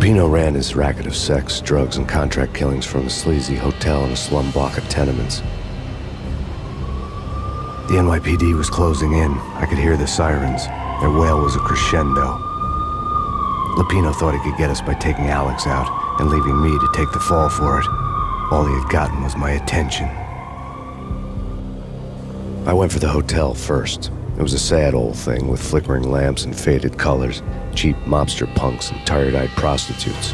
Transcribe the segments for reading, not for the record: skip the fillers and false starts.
Lupino ran his racket of sex, drugs, and contract killings from a sleazy hotel in a slum block of tenements. The NYPD was closing in. I could hear the sirens. Their wail was a crescendo. Lupino thought he could get us by taking Alex out and leaving me to take the fall for it. All he had gotten was my attention. I went for the hotel first. It was a sad old thing with flickering lamps and faded colors, cheap mobster punks and tired-eyed prostitutes.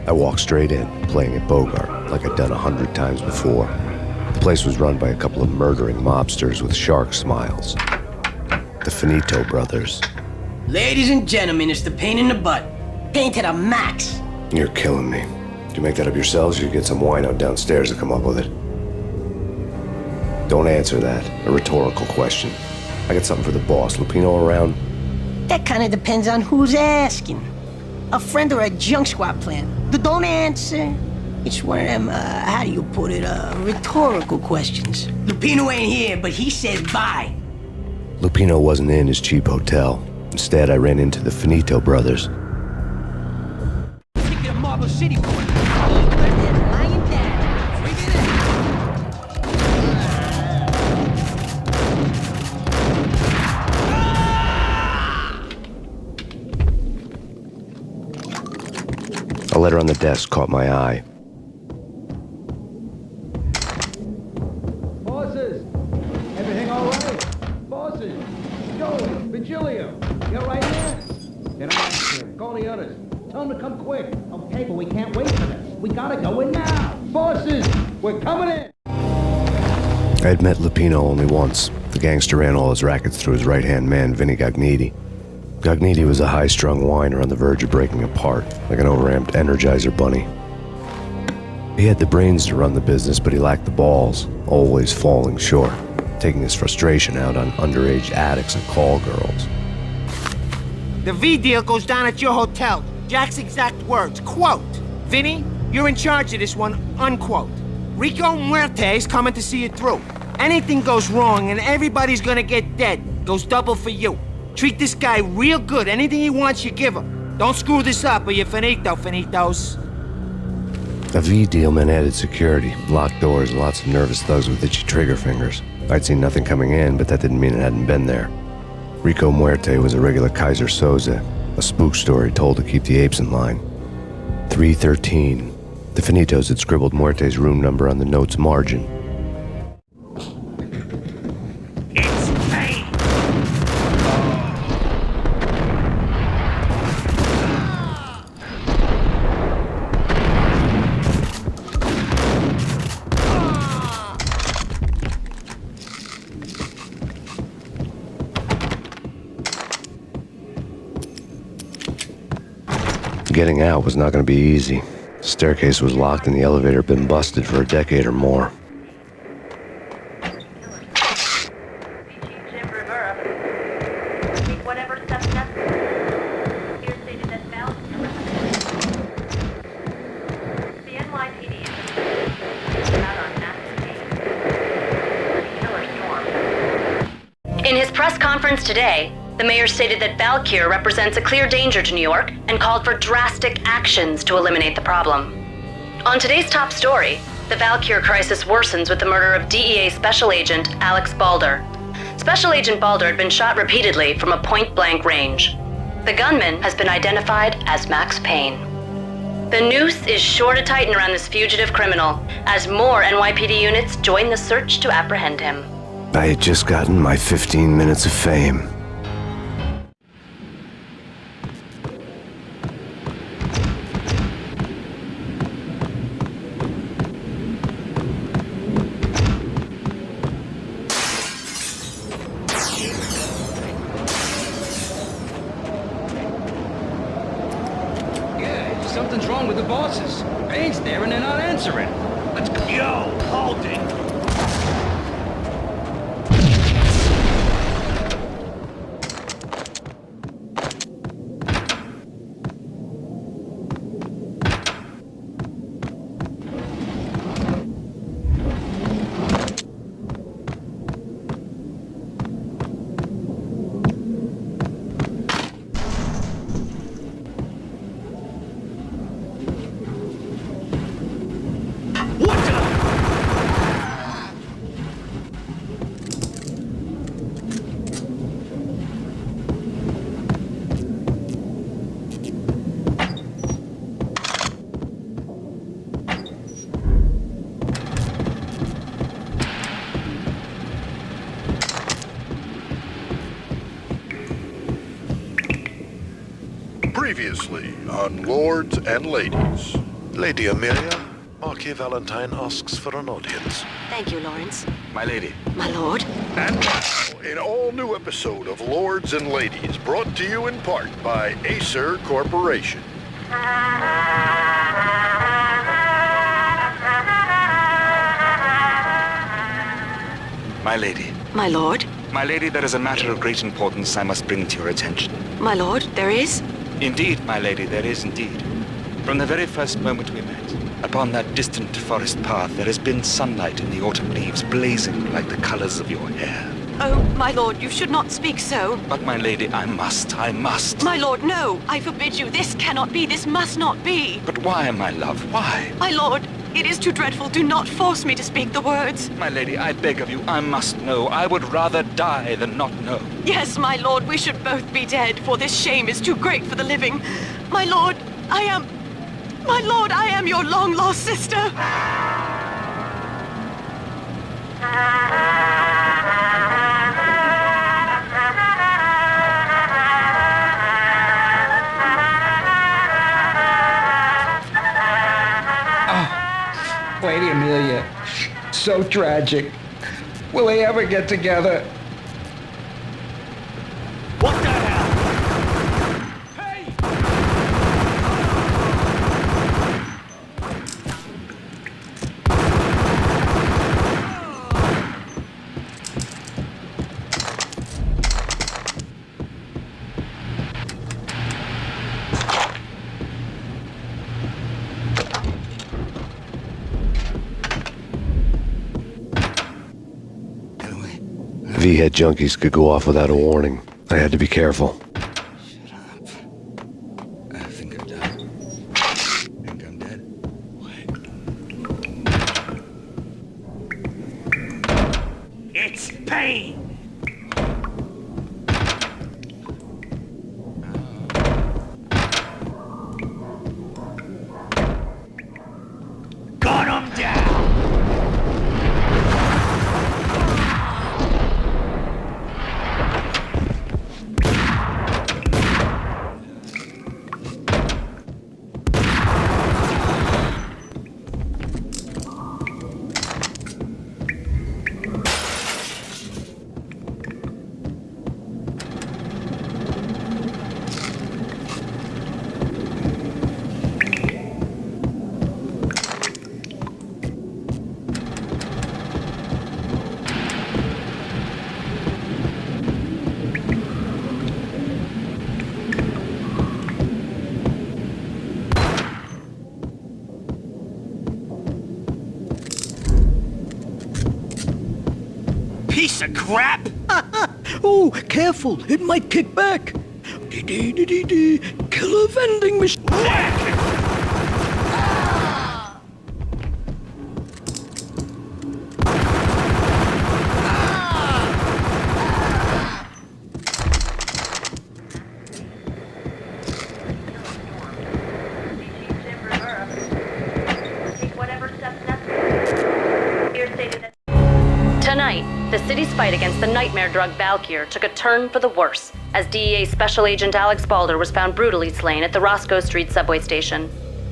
I walked straight in, playing at Bogart, like I'd done 100 times before. The place was run by a couple of murdering mobsters with shark smiles. The Finito brothers. Ladies and gentlemen, it's the pain in the butt. Pain to the max. You're killing me. Did you make that up yourselves, or you get some wino downstairs to come up with it? Don't answer that. A rhetorical question. I got something for the boss. Lupino around? That kind of depends on who's asking. A friend or a junk squad plan. Don't answer. It's one of them, how do you put it, rhetorical questions. Lupino ain't here, but he says bye. Lupino wasn't in his cheap hotel. Instead, I ran into the Finito brothers. City boy. A letter on the desk caught my eye. Bosses! Everything all right? Bosses! Joey, Virgilio, you're right here? Get on here. Call the others. Tell them to come quick. Okay, but we can't wait for this. We gotta go in now. Bosses, we're coming in. I had met Lupino only once. The gangster ran all his rackets through his right-hand man, Vinny Gognitti. Gognitti was a high-strung whiner on the verge of breaking apart, like an overamped Energizer bunny. He had the brains to run the business, but he lacked the balls, always falling short, taking his frustration out on underage addicts and call girls. The V deal goes down at your hotel. Jack's exact words, quote, "Vinny, you're in charge of this one," unquote. Rico Muerte's coming to see it through. Anything goes wrong and everybody's gonna get dead. Goes double for you. Treat this guy real good. Anything he wants, you give him. Don't screw this up or you're finito, finitos. A V deal meant added security, locked doors, and lots of nervous thugs with itchy trigger fingers. I'd seen nothing coming in, but that didn't mean it hadn't been there. Rico Muerte was a regular Kaiser Soze, a spook story told to keep the apes in line. 313. The Finitos had scribbled Muerte's room number on the note's margin. Getting out was not going to be easy. The staircase was locked and the elevator had been busted for a decade or more. In his press conference today, the mayor stated that Valkyr represents a clear danger to New York and called for drastic actions to eliminate the problem. On today's top story, the Valkyr crisis worsens with the murder of DEA Special Agent Alex Balder. Special Agent Balder had been shot repeatedly from a point-blank range. The gunman has been identified as Max Payne. The noose is sure to tighten around this fugitive criminal as more NYPD units join the search to apprehend him. I had just gotten my 15 minutes of fame. Something's wrong with the bosses. Payne's there and they're not answering. Let's go. Yo, hold it. Previously on Lords and Ladies. Lady Amelia, Marquis Valentine asks for an audience. Thank you, Lawrence. My lady. My lord. And now, an all-new episode of Lords and Ladies, brought to you in part by Acer Corporation. My lady. My lord. My lady, there is a matter of great importance I must bring to your attention. My lord, there is? Indeed, my lady, there is indeed. From the very first moment we met, upon that distant forest path, there has been sunlight in the autumn leaves blazing like the colors of your hair. Oh, my lord, you should not speak so. But, my lady, I must. My lord, no! I forbid you. This cannot be. This must not be. But why, my love, why? My lord, it is too dreadful. Do not force me to speak the words. My lady, I beg of you, I must know. I would rather die than not know. Yes, my lord, we should both be dead, for this shame is too great for the living. My lord, I am your long-lost sister. Lady Amelia, so tragic. Will they ever get together? What the hell? Hey! V-head junkies could go off without a warning. I had to be careful. Shut up. I think I'm dead. Think I'm dead? What? It's Payne! Gun him down! Piece of crap! Oh, careful, it might kick back. Killer vending machine. Tonight, the city's fight against the nightmare drug Valkyr took a turn for the worse, as DEA Special Agent Alex Balder was found brutally slain at the Rosco-Strit subway station.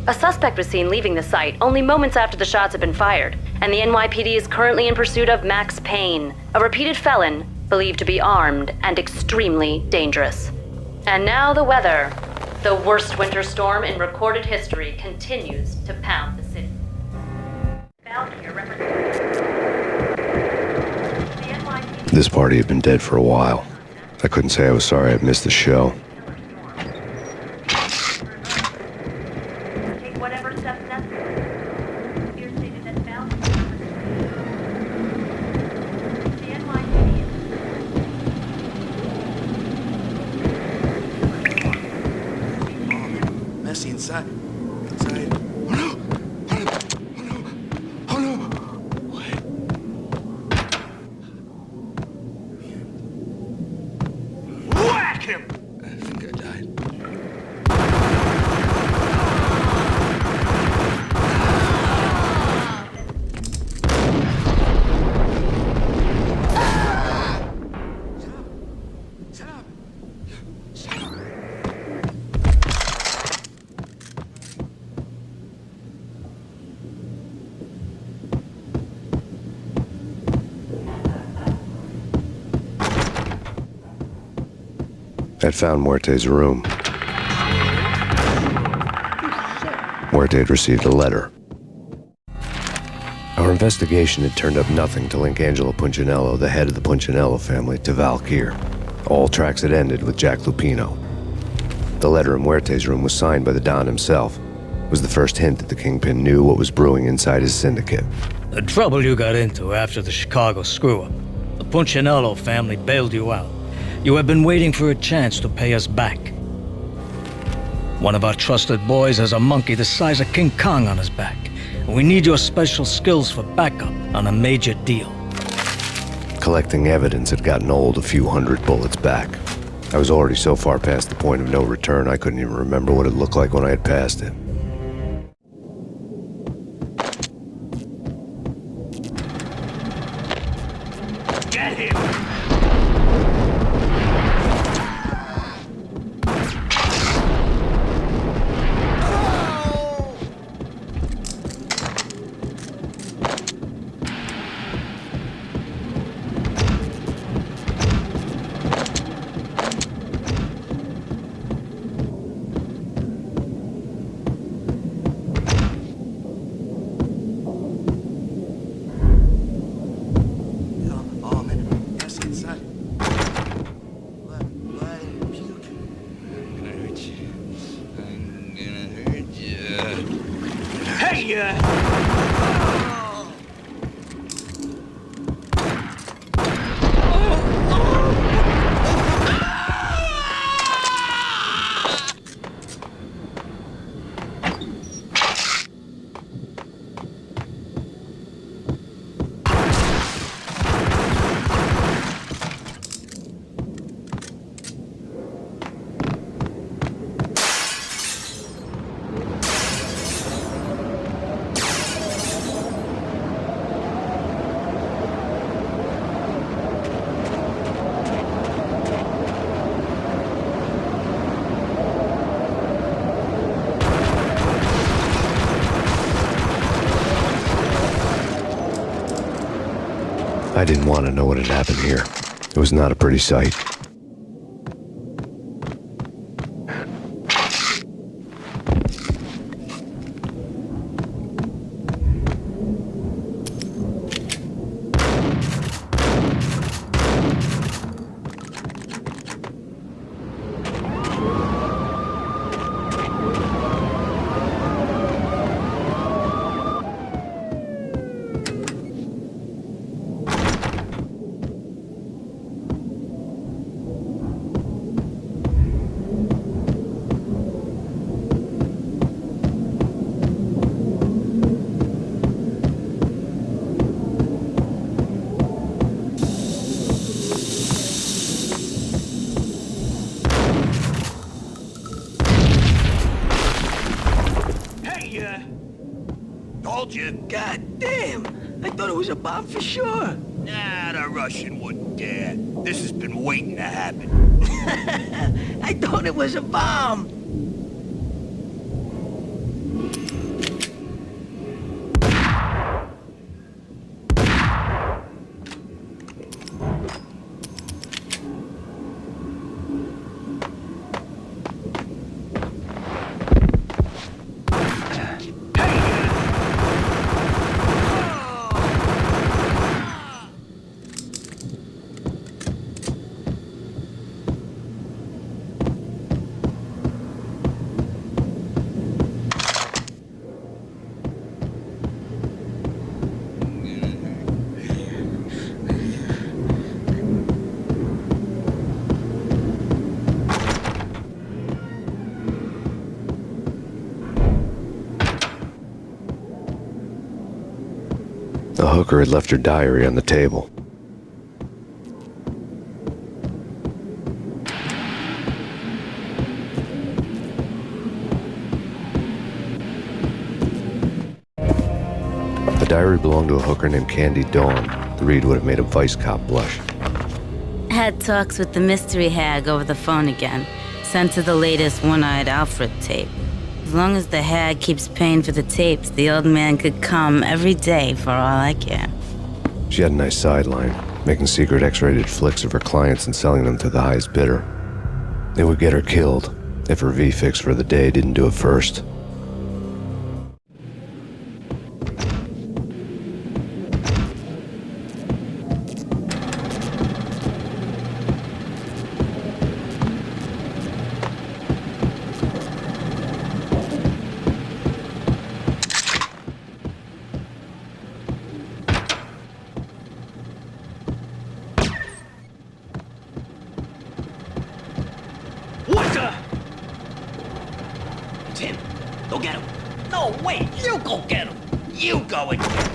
A suspect was seen leaving the site only moments after the shots had been fired, and the NYPD is currently in pursuit of Max Payne, a repeated felon believed to be armed and extremely dangerous. And now the weather. The worst winter storm in recorded history continues to pound the city. Valkyr represents the NYPD. This party had been dead for a while. I couldn't say I was sorry I'd missed the show. Take whatever steps necessary. Here stated that Valkyr the NYPD. Messy inside. Inside. Oh no! Oh no! Oh no! Oh no! What? Whack him! I think I died. I'd found Muerte's room. Muerte had received a letter. Our investigation had turned up nothing to link Angelo Punchinello, the head of the Punchinello family, to Valkyr. All tracks had ended with Jack Lupino. The letter in Muerte's room was signed by the Don himself. It was the first hint that the Kingpin knew what was brewing inside his syndicate. The trouble you got into after the Chicago screw-up. The Punchinello family bailed you out. You have been waiting for a chance to pay us back. One of our trusted boys has a monkey the size of King Kong on his back. We need your special skills for backup on a major deal. Collecting evidence had gotten old a few hundred bullets back. I was already so far past the point of no return I couldn't even remember what it looked like when I had passed it. Get him! I didn't want to know what had happened here. It was not a pretty sight. God damn! I thought it was a bomb for sure. Nah, the Russian wouldn't dare. This has been waiting to happen. I thought it was a bomb. The hooker had left her diary on the table. The diary belonged to a hooker named Candy Dawn. The read would have made a vice cop blush. Had talks with the mystery hag over the phone again. Sent to the latest One-Eyed Alfred tape. As long as the hag keeps paying for the tapes, the old man could come every day for all I care. She had a nice sideline, making secret X-rated flicks of her clients and selling them to the highest bidder. It would get her killed if her V-fix for the day didn't do it first. Tim, go get him. No, wait, you go get him. You go and get him.